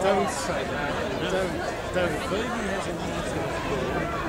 Don't say that. Don't. Baby has a meeting.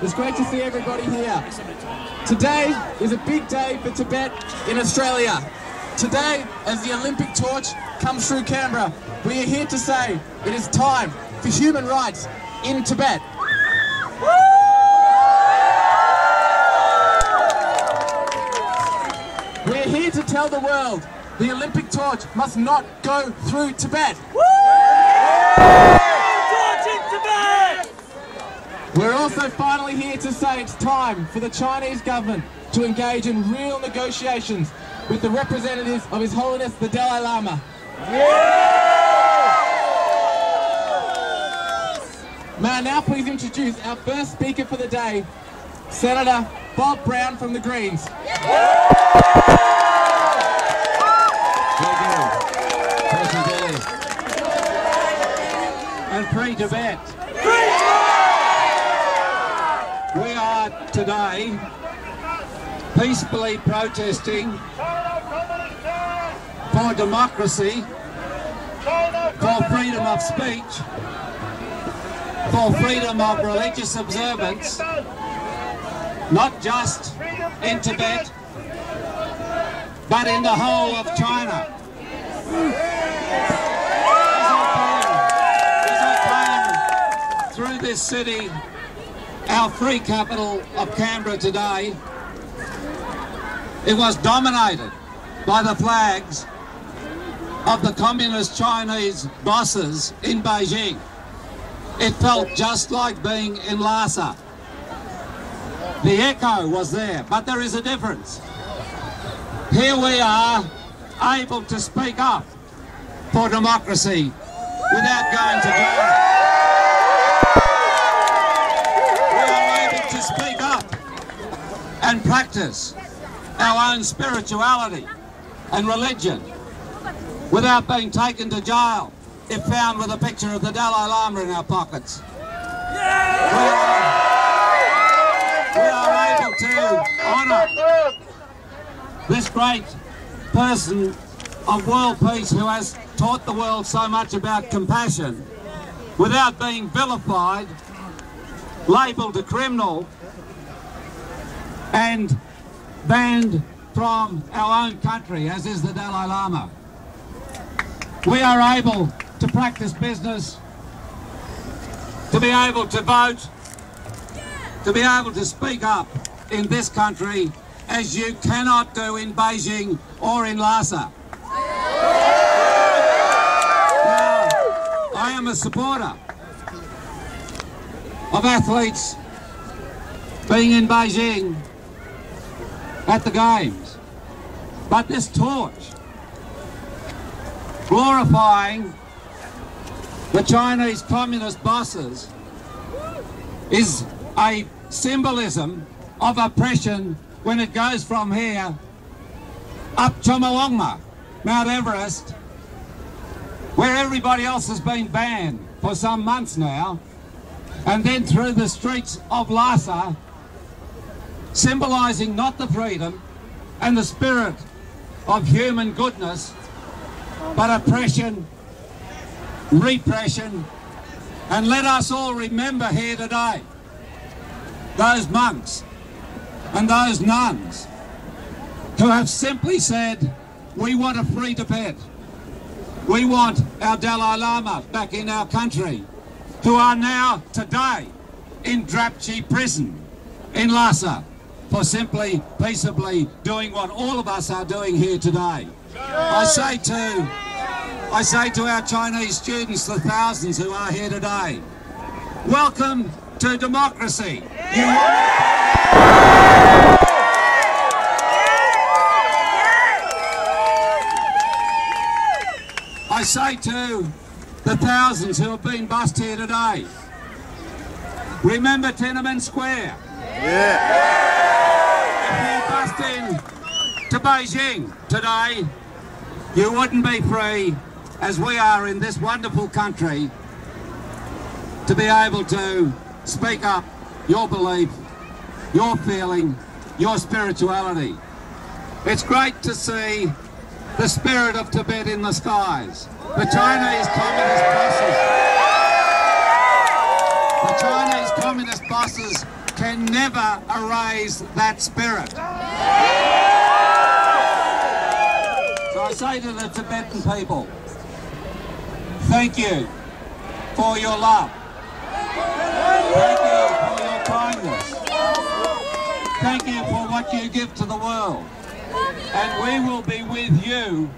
It's great to see everybody here. Today is a big day for Tibet in Australia. Today, as the Olympic torch comes through Canberra, we are here to say it is time for human rights in Tibet. We're here to tell the world the Olympic torch must not go through Tibet. We're also finally here to say it's time for the Chinese government to engage in real negotiations with the representatives of His Holiness the Dalai Lama. May I now please introduce our first speaker for the day, Senator Bob Brown from the Greens. And free Tibet. We are today peacefully protesting for democracy, for freedom of speech, for freedom of religious observance, not just in Tibet, but in the whole of China. As I came through this city, our free capital of Canberra today, it was dominated by the flags of the communist Chinese bosses in Beijing. It felt just like being in Lhasa. The echo was there, but there is a difference. Here we are, able to speak up for democracy without going to jail. To speak up and practice our own spirituality and religion without being taken to jail if found with a picture of the Dalai Lama in our pockets. We are able to honour this great person of world peace who has taught the world so much about compassion without being vilified, labelled a criminal and banned from our own country, as is the Dalai Lama. we are able to practice business, to be able to vote, to be able to speak up in this country as you cannot do in Beijing or in Lhasa. Now, I am a supporter of athletes being in Beijing at the Games, but this torch glorifying the Chinese communist bosses is a symbolism of oppression when it goes from here up Chomolungma, Mount Everest, where everybody else has been banned for some months now, and then through the streets of Lhasa, symbolising not the freedom and the spirit of human goodness, but oppression, repression. And let us all remember here today those monks and those nuns who have simply said, we want a free Tibet. We want our Dalai Lama back in our country, who are now today in Drapchi prison in Lhasa for simply peaceably doing what all of us are doing here today. I say to our Chinese students, the thousands who are here today, welcome to democracy. I say to the thousands who have been bussed here today, remember Tiananmen Square. If you bussed in to Beijing today, you wouldn't be free as we are in this wonderful country to be able to speak up your belief, your feeling, your spirituality. It's great to see the spirit of Tibet in the skies. The Chinese communist bosses can never erase that spirit. So I say to the Tibetan people, thank you for your love. Thank you for your kindness. Thank you for what you give to the world. And we will be with you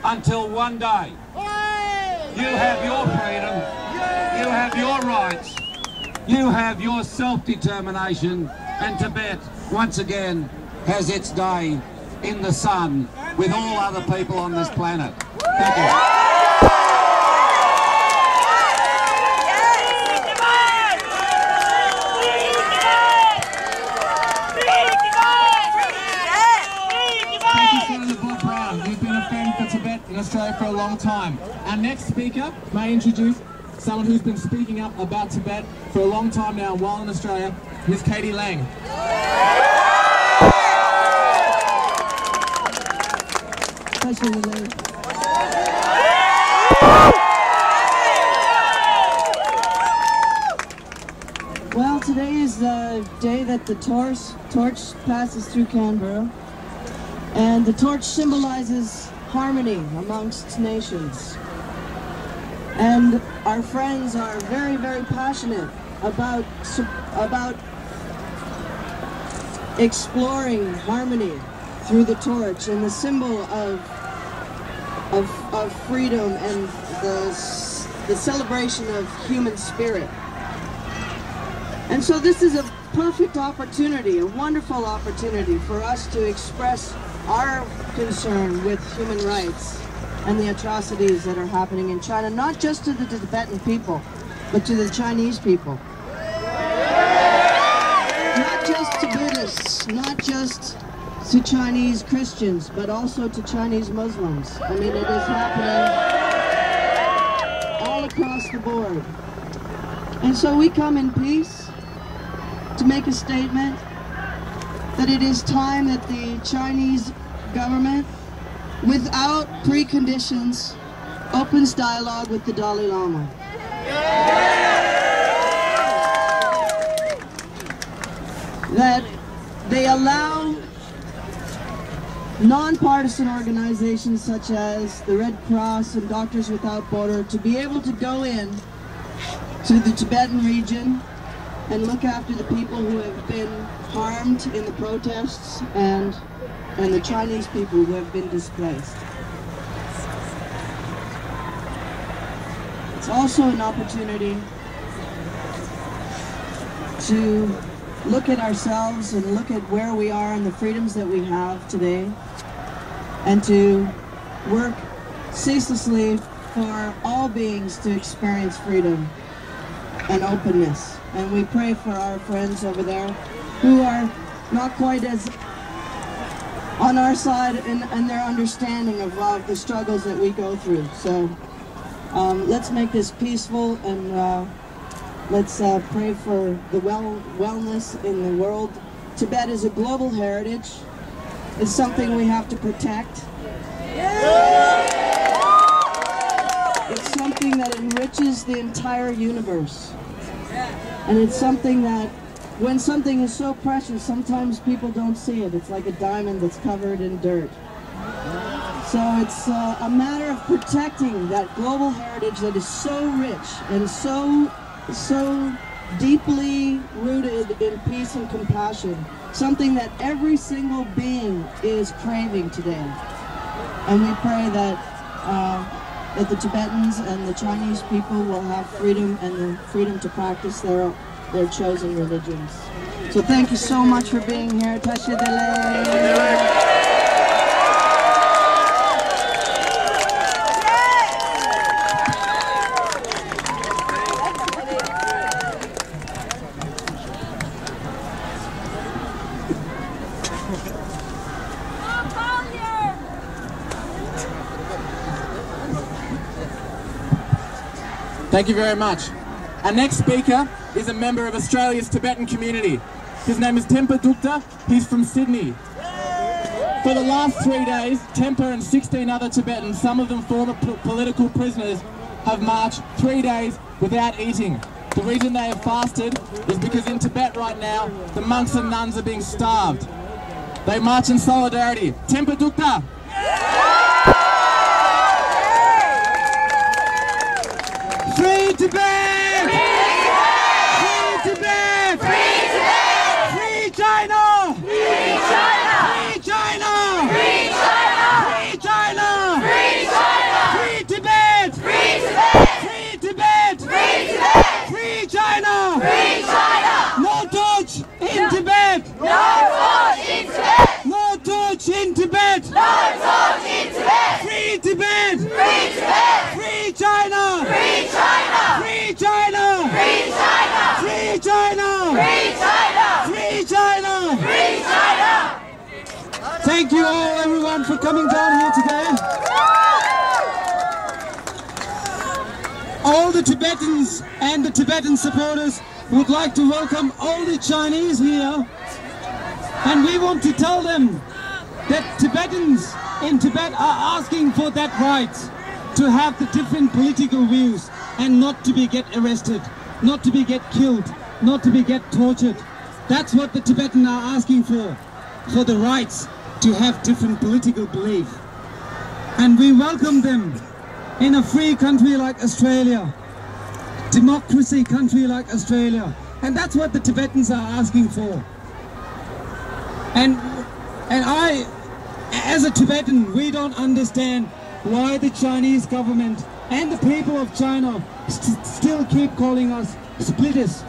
until one day you have your freedom, you have your rights, you have your self-determination, and Tibet once again has its day in the sun with all other people on this planet. Thank you. Australia for a long time. Our next speaker may introduce someone who's been speaking up about Tibet for a long time now while in Australia, Ms. Katie Lang. Well, today is the day that the torch passes through Canberra, and the torch symbolizes harmony amongst nations. And our friends are very, very passionate about exploring harmony through the torch and the symbol of freedom and the celebration of human spirit. And so this is a perfect opportunity, a wonderful opportunity for us to express our concern with human rights and the atrocities that are happening in China, not just to the Tibetan people, but to the Chinese people. Not just to Buddhists, not just to Chinese Christians, but also to Chinese Muslims. I mean, it is happening all across the board. And so we come in peace to make a statement that it is time that the Chinese government, without preconditions, opens dialogue with the Dalai Lama. That they allow non-partisan organizations such as the Red Cross and Doctors Without Border to be able to go in to the Tibetan region and look after the people who have been harmed in the protests and the Chinese people who have been displaced. It's also an opportunity to look at ourselves and look at where we are and the freedoms that we have today, and to work ceaselessly for all beings to experience freedom and openness. And we pray for our friends over there who are not quite as on our side in their understanding of the struggles that we go through. So let's make this peaceful, and let's pray for the wellness in the world. Tibet is a global heritage. It's something we have to protect. It's something that enriches the entire universe. And it's something that, when something is so precious, sometimes people don't see it. It's like a diamond that's covered in dirt. So it's a matter of protecting that global heritage that is so rich and so deeply rooted in peace and compassion. Something that every single being is craving today. And we pray that the Tibetans and the Chinese people will have freedom and the freedom to practice their chosen religions. So thank you so much for being here. Tasha Dele. Thank you very much. Our next speaker is a member of Australia's Tibetan community. His name is Tempa Dukta. He's from Sydney. For the last 3 days, Tempa and 16 other Tibetans, some of them former political prisoners, have marched 3 days without eating. The reason they have fasted is because in Tibet right now, the monks and nuns are being starved. They march in solidarity. Tempa Dukta! Free Tibet! Free Tibet! Free Tibet! Free China! Free China! Free China! Free China! Free China! Free China! Free Tibet! Free Tibet! Free Tibet! Free Tibet! Free China! Free China! No torch in Tibet! No torch in Tibet! No torch in Tibet! No torch in Tibet! Free Tibet! Free Tibet! Free China! Free China! Free China! Free China! Free China! Free China! Free China! Free China! Thank you all, everyone, for coming down here today. All the Tibetans and the Tibetan supporters would like to welcome all the Chinese here. And we want to tell them that Tibetans in Tibet are asking for that right to have the different political views and not to be get arrested, not to be get killed, not to be get tortured. That's what the Tibetans are asking for the rights to have different political belief. And we welcome them in a free country like Australia, democracy country like Australia. And that's what the Tibetans are asking for. And I, as a Tibetan, we don't understand why the Chinese government and the people of China still keep calling us splitters,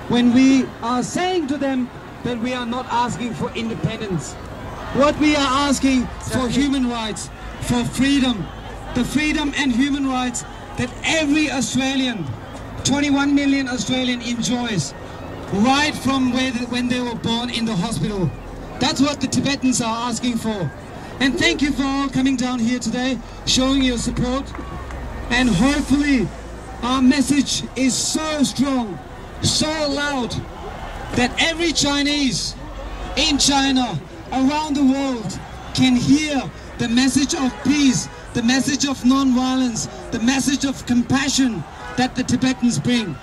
when we are saying to them that we are not asking for independence. What we are asking for human rights, for freedom, the freedom and human rights that every Australian, 21 million Australian, enjoys right from when they were born in the hospital. That's what the Tibetans are asking for. And thank you for all coming down here today, showing your support. And hopefully our message is so strong, so loud, that every Chinese in China, around the world, can hear the message of peace, the message of non-violence, the message of compassion that the Tibetans bring.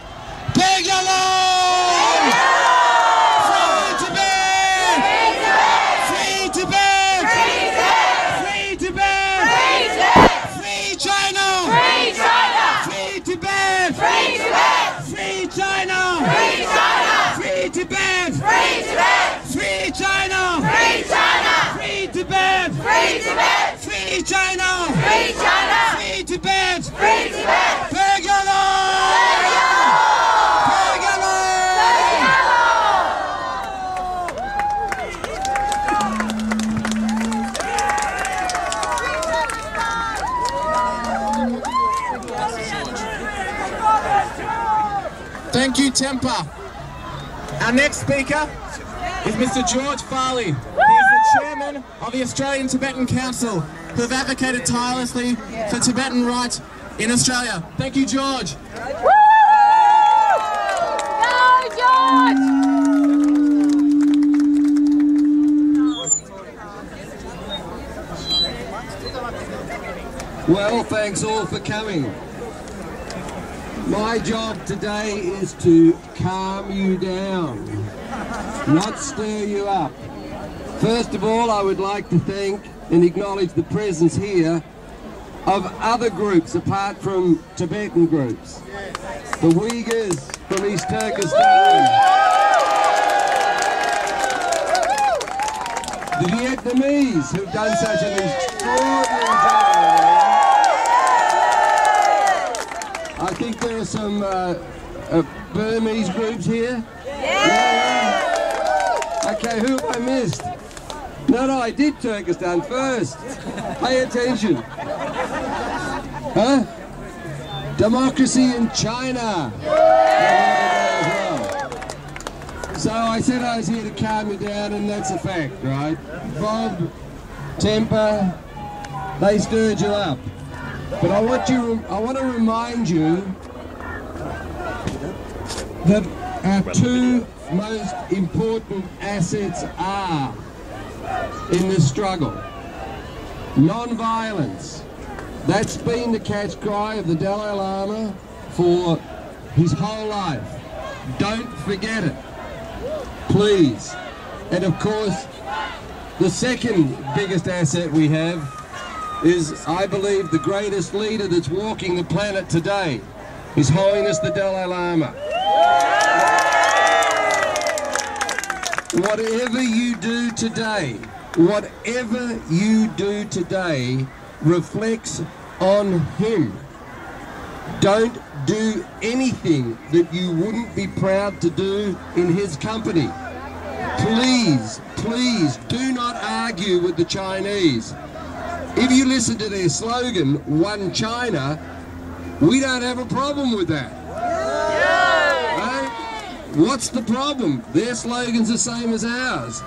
Beg along! Free Tibet! Free Tibet! Free Tibet! China! Free China! Free Tibet! Free Tibet! Pegalo! Pegalo! Thank you, Temper. Our next speaker is Mr. George Farley. He is the chairman of the Australian Tibetan Council, who have advocated tirelessly for Tibetan rights in Australia. Thank you, George. Woo! Go, George! Well, thanks all for coming. My job today is to calm you down, not stir you up. First of all, I would like to thank and acknowledge the presence here of other groups apart from Tibetan groups. The Uyghurs from East Turkestan, the Vietnamese who've done such an extraordinary job. I think there are some Burmese groups here. Yeah. Okay, who have I missed? No, I did Turkestan first. Pay attention. Huh? Democracy in China. So I said I was here to calm you down, and that's a fact, right? Bob, Temper, they stirred you up. But I want to remind you that our two most important assets are in this struggle. Non-violence. That's been the catch cry of the Dalai Lama for his whole life. Don't forget it, please. And of course, the second biggest asset we have is, I believe, the greatest leader that's walking the planet today, His Holiness the Dalai Lama. Whatever you do today, reflects on him. Don't do anything that you wouldn't be proud to do in his company. Please, please do not argue with the Chinese. If you listen to their slogan, One China, we don't have a problem with that. Right? What's the problem? Their slogan's the same as ours.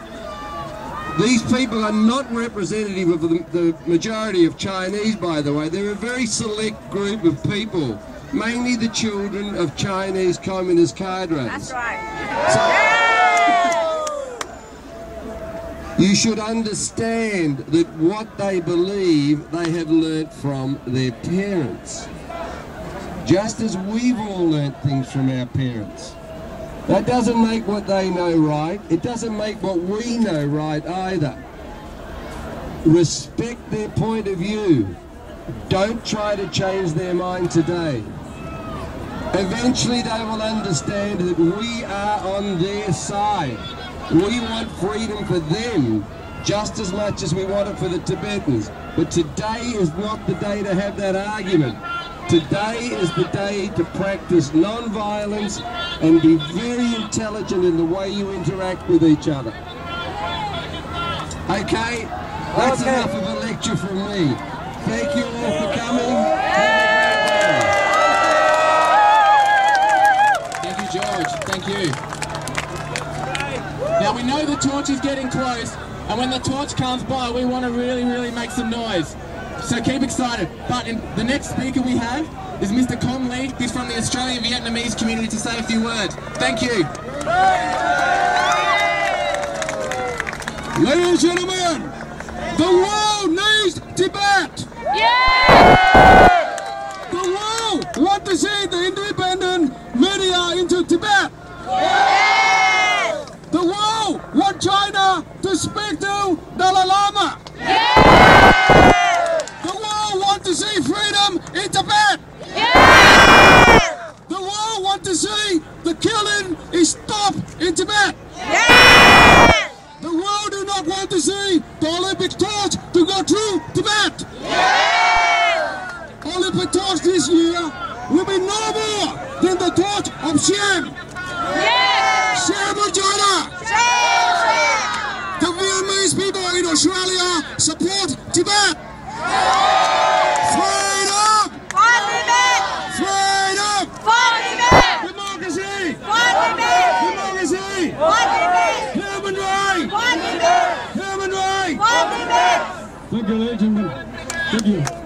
These people are not representative of the majority of Chinese, by the way. They're a very select group of people, mainly the children of Chinese communist cadres. That's right. You should understand that what they believe they have learnt from their parents. Just as we've all learnt things from our parents. That doesn't make what they know right. It doesn't make what we know right either. Respect their point of view. Don't try to change their mind today. Eventually they will understand that we are on their side. We want freedom for them just as much as we want it for the Tibetans. But today is not the day to have that argument. Today is the day to practice non-violence and be very intelligent in the way you interact with each other. Okay? That's enough of a lecture from me. Thank you all for coming. Thank you, George. Thank you. Now we know the torch is getting close, and when the torch comes by, we want to really make some noise. So keep excited. But the next speaker we have is Mr. Con Lee. He's from the Australian Vietnamese community to say a few words. Thank you. Ladies and gentlemen, the world needs Tibet. Yeah! The world wants to see the independent media into Tibet. Yeah! The world wants China to speak to Dalai Lama. Yeah! The world wants to see freedom in Tibet. Yeah! The world wants to see the killing is stopped in Tibet. Yeah! The world do not not want to see the Olympic torch to go through Tibet? Yes! Olympic torch this year will be no more than the torch of shame. Yes! Shame on China! Shame! The Vietnamese people in Australia support Tibet! Freedom! Freedom! Democracy! Democracy! Human rights! Human rights! Thank you, ladies and gentlemen. Thank you.